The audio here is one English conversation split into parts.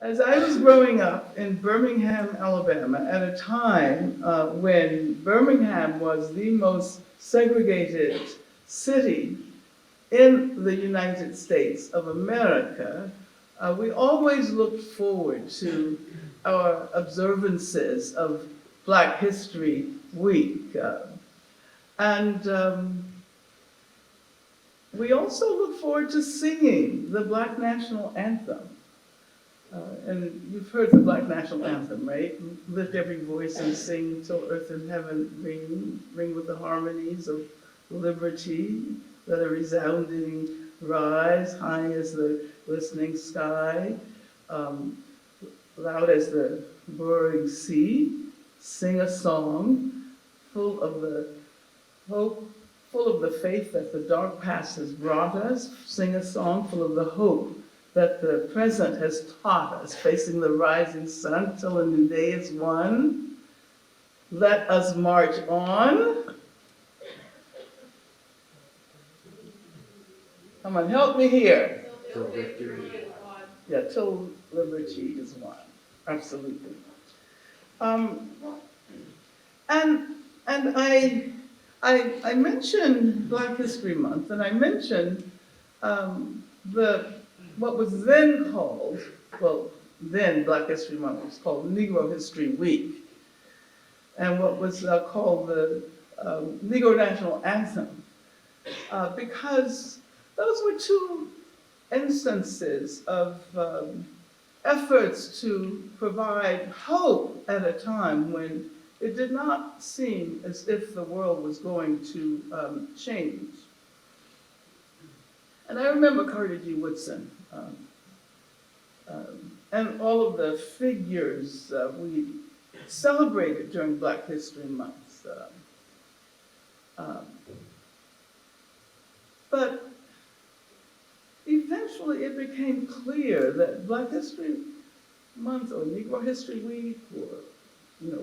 As I was growing up in Birmingham, Alabama, at a time when Birmingham was the most segregated city in the United States of America, we always looked forward to our observances of Black History Week. And we also look forward to singing the Black National Anthem. And you've heard the Black National Anthem, right? Lift every voice and sing till earth and heaven ring, ring with the harmonies of liberty. Let a resounding rise, high as the glistening sky, loud as the roaring sea. Sing a song full of the hope, full of the faith that the dark past has brought us. Sing a song full of the hope that the present has taught us, facing the rising sun till a new day is won. Let us march on. Come on, help me here. Till victory. Yeah, till liberty is won. Absolutely. Um, and I mentioned Black History Month, and I mentioned what was then called, well, then Black History Month was called Negro History Week, and what was called the Negro National Anthem, because those were two instances of efforts to provide hope at a time when it did not seem as if the world was going to change. And I remember Carter G. Woodson and all of the figures we celebrated during Black History Month. But eventually it became clear that Black History Month or Negro History Week or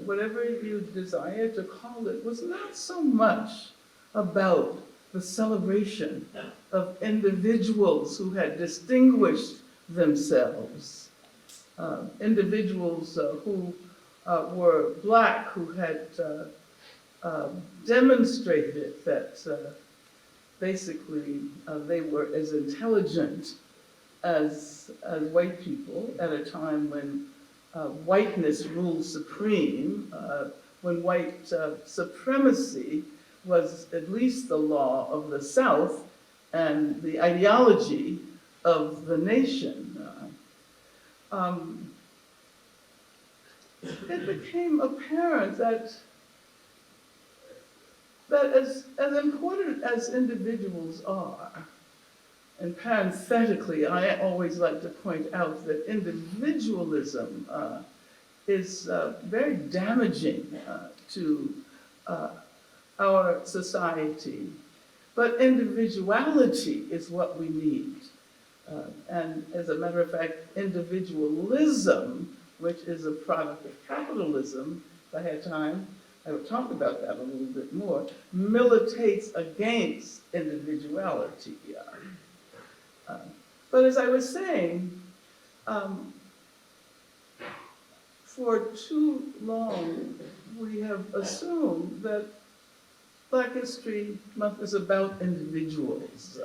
whatever you desire to call it was not so much about the celebration of individuals who had distinguished themselves, individuals who were Black, who had demonstrated that basically they were as intelligent as white people at a time when whiteness ruled supreme, when white supremacy was at least the law of the South and the ideology of the nation. It became apparent that as important as individuals are, and parenthetically, I always like to point out that individualism is very damaging to our society, but individuality is what we need. And as a matter of fact, individualism, which is a product of capitalism, if I had time, I would talk about that a little bit more, militates against individuality. But as I was saying, for too long, we have assumed that Black History Month is about individuals,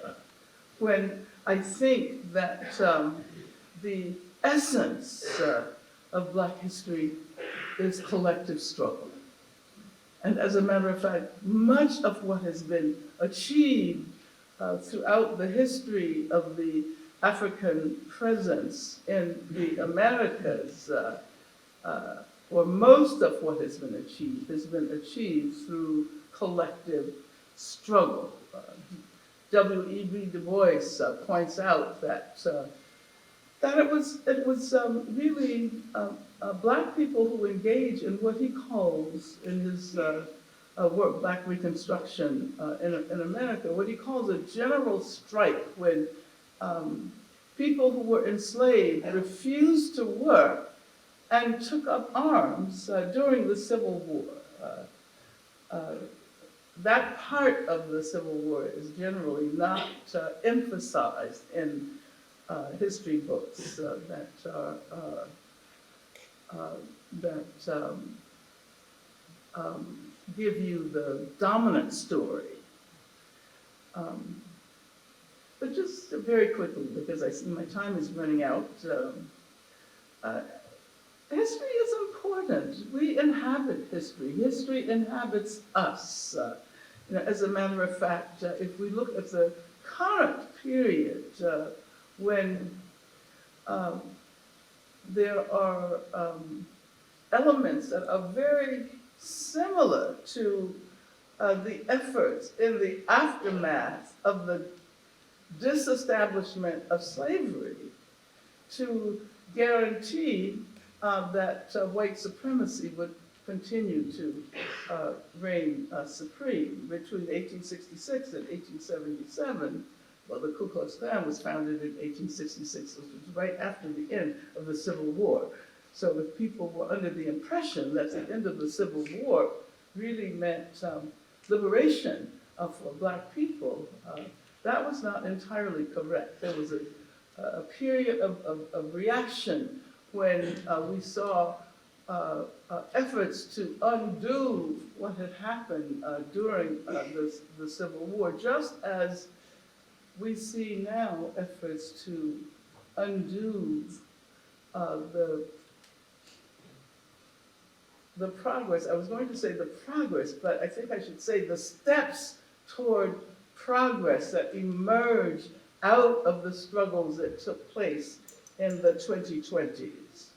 when I think that the essence of Black history is collective struggle. And as a matter of fact, much of what has been achieved throughout the history of the African presence in the Americas, or most of what has been achieved through collective struggle. W.E.B. Du Bois points out that it was really Black people who engage in what he calls in his work, Black Reconstruction in America, what he calls a general strike, when people who were enslaved refused to work and took up arms during the Civil War. That part of the Civil War is generally not emphasized in history books that are that give you the dominant story. But just very quickly, because I see my time is running out, history is important. We inhabit history. History inhabits us. As a matter of fact, if we look at the current period when there are elements that are very similar to the efforts in the aftermath of the disestablishment of slavery to guarantee that white supremacy would continue to reign supreme between 1866 and 1877. Well, the Ku Klux Klan was founded in 1866, which was right after the end of the Civil War. So if people were under the impression that the end of the Civil War really meant liberation for Black people, that was not entirely correct. There was a period of reaction when we saw efforts to undo what had happened during the Civil War, just as we see now efforts to undo the progress. I was going to say the progress, but I think I should say the steps toward progress that emerged out of the struggles that took place in the 2020s.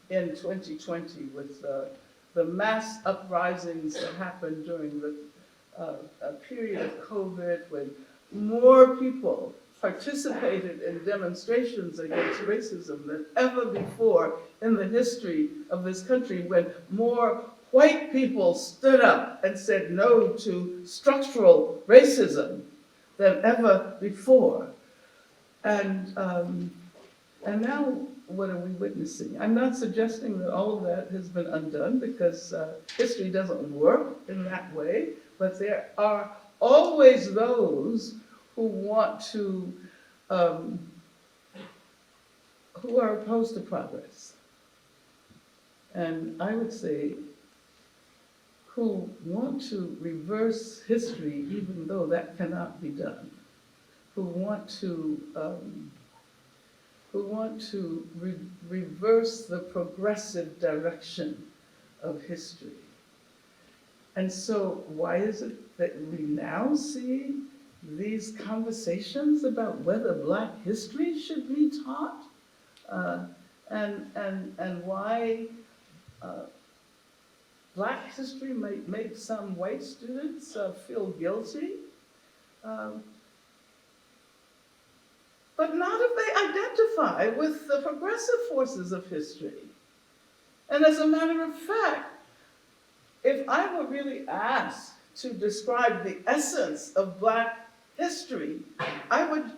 In 2020, with the mass uprisings that happened during the period of COVID, when more people participated in demonstrations against racism than ever before in the history of this country, when more white people stood up and said no to structural racism than ever before. And now what are we witnessing? I'm not suggesting that all of that has been undone, because history doesn't work in that way, but there are always those who want to, who are opposed to progress. And I would say, who want to reverse history even though that cannot be done, who want to reverse the progressive direction of history. And so why is it that we now see these conversations about whether Black history should be taught? And why Black history might make some white students feel guilty, but not if they identify with the progressive forces of history. And as a matter of fact, if I were really asked to describe the essence of Black history, I would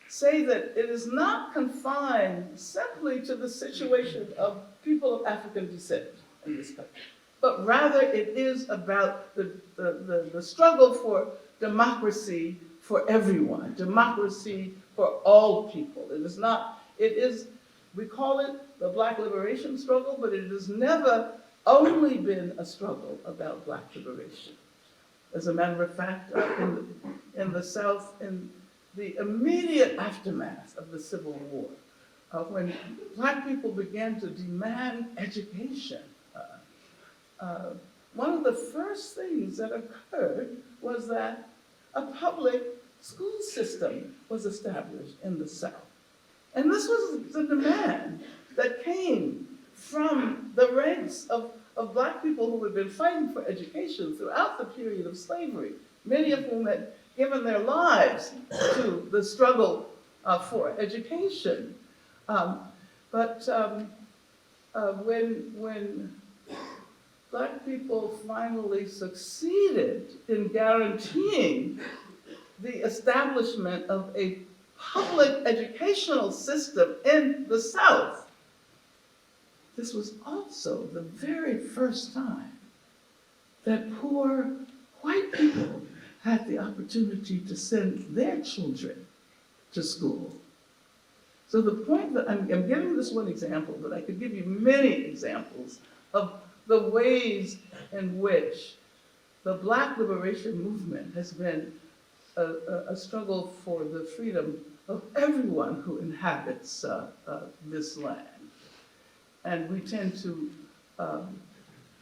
say that it is not confined simply to the situation of people of African descent in this country, but rather it is about the struggle for democracy for everyone, democracy for all people. It is not, it is, we call it the Black liberation struggle, but it has never only been a struggle about Black liberation. As a matter of fact, in the South, in the immediate aftermath of the Civil War, when Black people began to demand education, one of the first things that occurred was that a public school system was established in the South. And this was the demand that came from the ranks of Black people who had been fighting for education throughout the period of slavery, many of whom had given their lives to the struggle for education. But when Black people finally succeeded in guaranteeing the establishment of a public educational system in the South, this was also the very first time that poor white people had the opportunity to send their children to school. So the point that I'm giving this one example, but I could give you many examples of the ways in which the Black liberation movement has been a struggle for the freedom of everyone who inhabits this land. And we tend to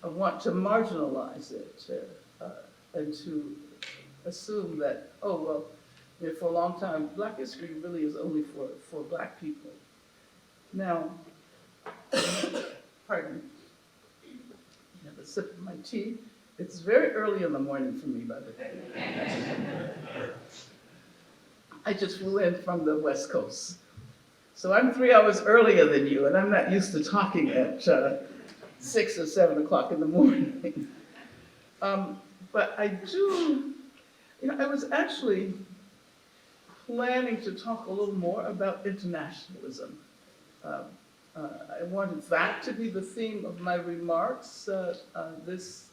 want to marginalize it and to assume that, oh, well, you know, for a long time, Black history really is only for Black people. Now, pardon me, I have a sip of my tea. It's very early in the morning for me, by the way. I just flew in from the West Coast. So I'm 3 hours earlier than you, and I'm not used to talking at 6 or 7 o'clock in the morning. But I do, you know, I was actually planning to talk a little more about internationalism. I wanted that to be the theme of my remarks this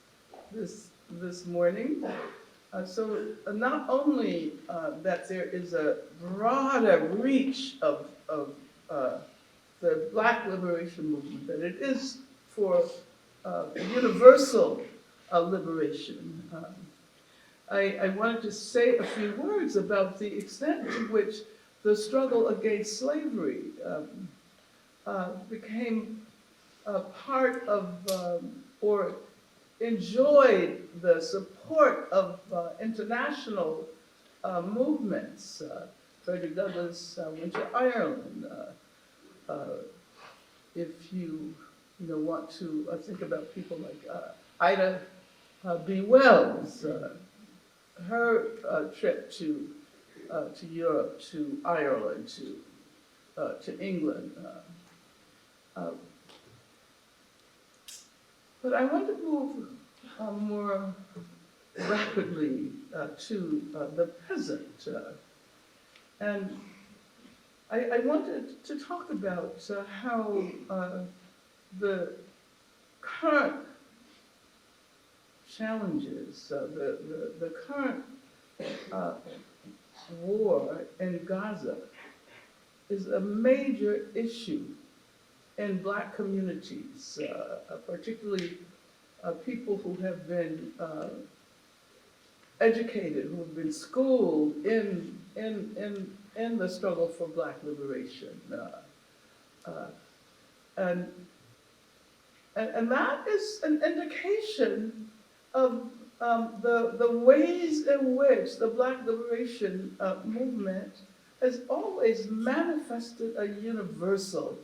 morning. So not only that there is a broader reach of the Black liberation movement, that it is for universal liberation. I wanted to say a few words about the extent to which the struggle against slavery became a part of or enjoyed the support of international movements. Frederick Douglass went to Ireland. If you want to think about people like Ida B. Wells, her trip to Europe, to Ireland, to England. But I want to move more rapidly to the present. And I wanted to talk about how the current challenges, the current war in Gaza is a major issue in Black communities, particularly people who have been educated, who have been schooled in the struggle for Black liberation. And that is an indication of the ways in which the Black liberation movement has always manifested a universal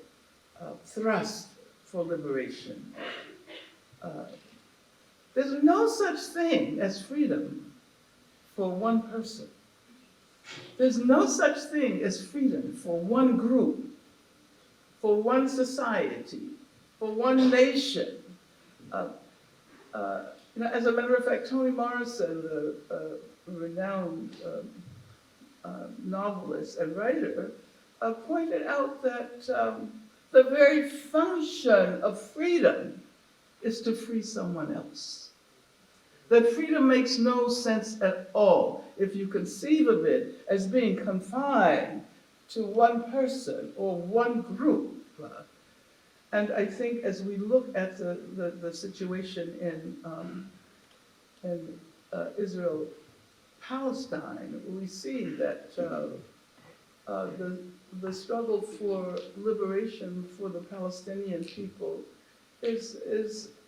thrust for liberation. There's no such thing as freedom for one person. There's no such thing as freedom for one group, for one society, for one nation. As a matter of fact, Toni Morrison, the renowned novelist and writer, pointed out that the very function of freedom is to free someone else. That freedom makes no sense at all if you conceive of it as being confined to one person or one group. And I think as we look at the situation in Israel, Palestine, we see that the struggle for liberation for the Palestinian people is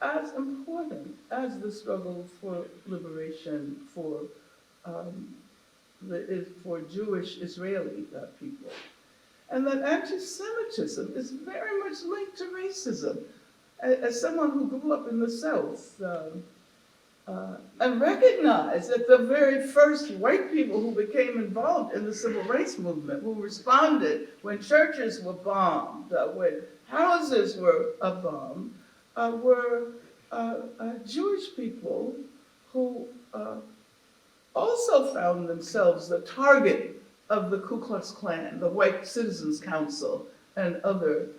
as important as the struggle for liberation for Jewish Israeli people. And that anti-Semitism is very much linked to racism. As someone who grew up in the South, and recognized that the very first white people who became involved in the civil rights movement, who responded when churches were bombed, when houses were bombed, were Jewish people who also found themselves the target of the Ku Klux Klan, the White Citizens Council, and other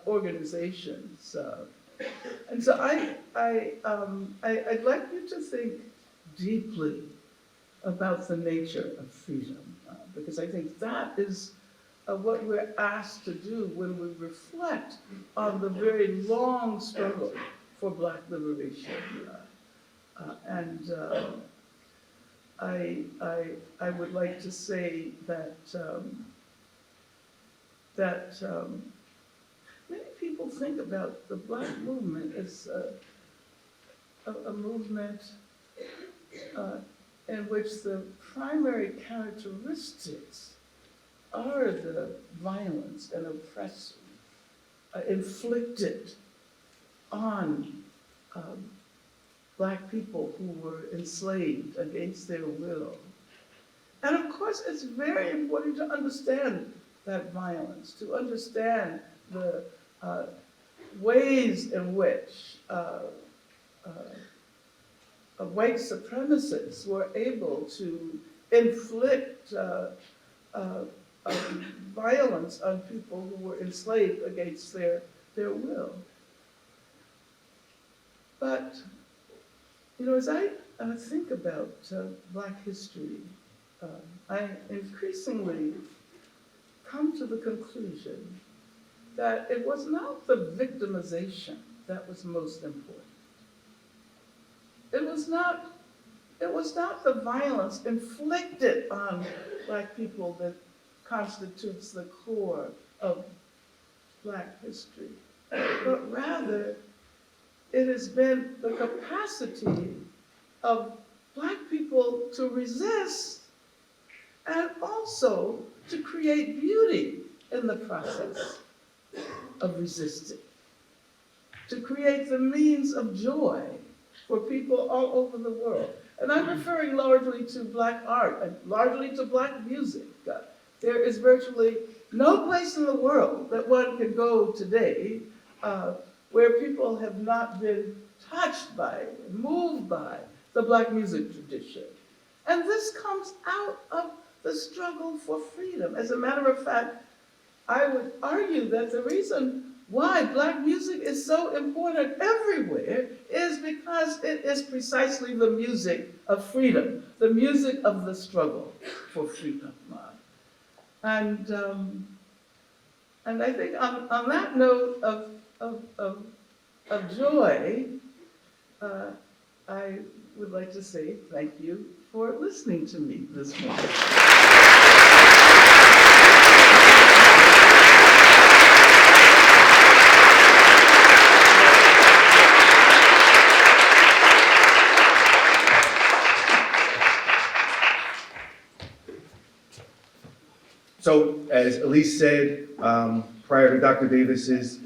organizations. And so I'd like you to think deeply about the nature of freedom, because I think that is what we're asked to do when we reflect on the very long struggle for Black liberation. I would like to say that many people think about the Black movement as a movement in which the primary characteristics are the violence and oppression inflicted on Black people who were enslaved against their will. And of course, it's very important to understand that violence, to understand the ways in which white supremacists were able to inflict violence on people who were enslaved against their will. But, as I think about Black history, I increasingly come to the conclusion that it was not the victimization that was most important. It was not the violence inflicted on Black people that constitutes the core of Black history, but rather it has been the capacity of Black people to resist and also to create beauty in the process of resisting, to create the means of joy for people all over the world. And I'm referring largely to Black art and largely to Black music. There is virtually no place in the world that one can go today where people have not been touched by, moved by the Black music tradition. And this comes out of the struggle for freedom. As a matter of fact, I would argue that the reason why Black music is so important everywhere is because it is precisely the music of freedom, the music of the struggle for freedom. And I think on that note of joy, I would like to say thank you for listening to me this morning. So, as Elise said, prior to Dr. Davis's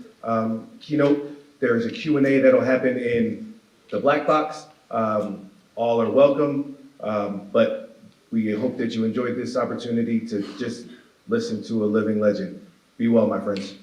keynote, there is a Q&A that'll happen in the black box. All are welcome, but we hope that you enjoyed this opportunity to just listen to a living legend. Be well, my friends.